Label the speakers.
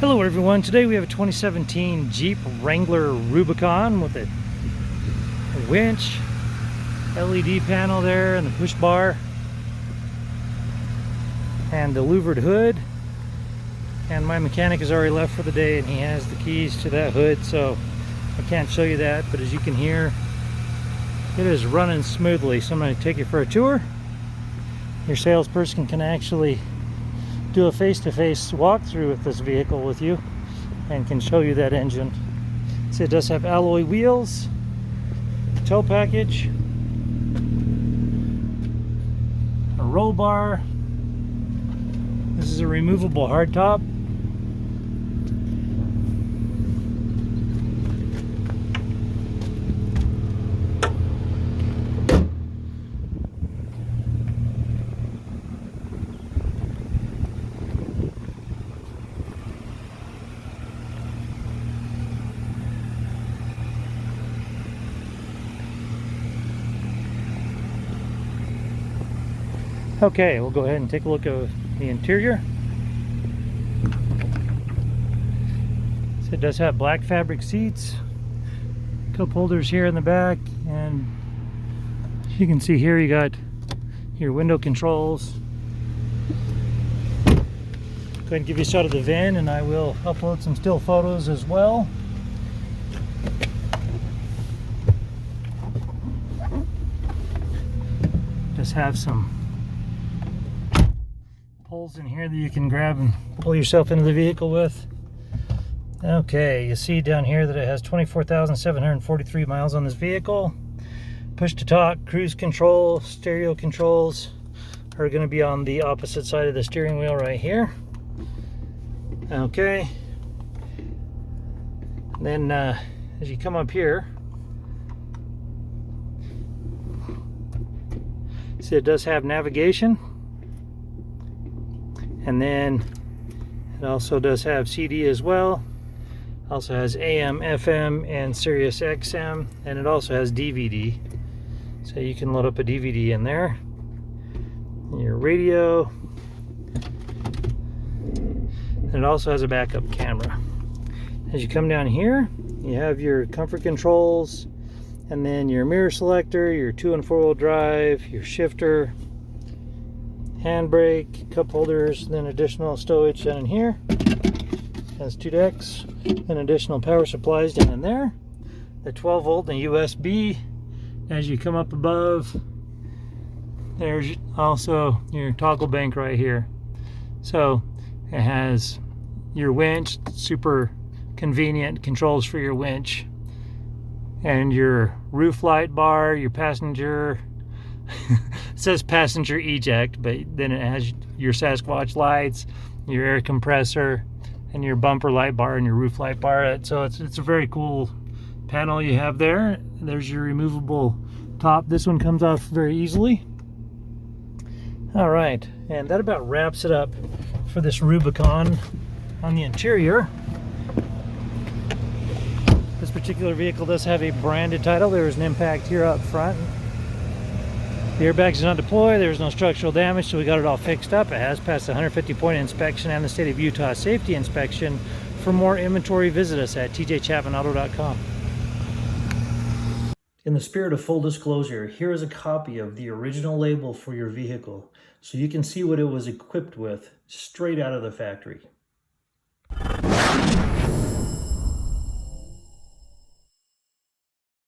Speaker 1: Hello everyone, today we have a 2017 Jeep Wrangler Rubicon with a winch, LED panel there and the push bar and the louvered hood. And my mechanic has already left for the day and he has the keys to that hood, so I can't show you that, but as you can hear, it is running smoothly. So I'm going to take you for a tour. Your salesperson can actually do a face-to-face walkthrough with this vehicle with you and can show you that engine. So it does have alloy wheels, tow package, a roll bar. This is a removable hardtop. Okay, we'll go ahead and take a look at the interior. So it does have black fabric seats, cup holders here in the back, and you can see here you got your window controls. Go ahead and give you a shot of the VIN, and I will upload some still photos as well. Just have some poles in here that you can grab and pull yourself into the vehicle with. Okay, you see down here that it has 24,743 miles on this vehicle. Push to talk, cruise control, stereo controls are going to be on the opposite side of the steering wheel right here. Okay, then as you come up here, see it does have navigation. And then it also does have CD as well. Also has AM, FM, and Sirius XM, and it also has DVD. So you can load up a DVD in there. Your radio. And it also has a backup camera. As you come down here, you have your comfort controls, and then your mirror selector, your 2- and 4-wheel drive, your shifter, handbrake, cup holders, then additional stowage down in here. Has 2 decks and additional power supplies down in there. The 12-volt and USB. As you come up above, there's also your toggle bank right here. So it has your winch, super convenient controls for your winch, and your roof light bar, your passenger it says passenger eject, but then it has your Sasquatch lights, your air compressor, and your bumper light bar and your roof light bar. So it's a very cool panel you have there. There's your removable top. This one comes off very easily. All right, and that about wraps it up for this Rubicon on the interior. This particular vehicle does have a branded title. There is an impact here up front. The airbags do not deploy, there's no structural damage, so we got it all fixed up. It has passed the 150-point inspection and the state of Utah safety inspection. For more inventory, visit us at tjchapmanauto.com. In the spirit of full disclosure, here is a copy of the original label for your vehicle, so you can see what it was equipped with straight out of the factory.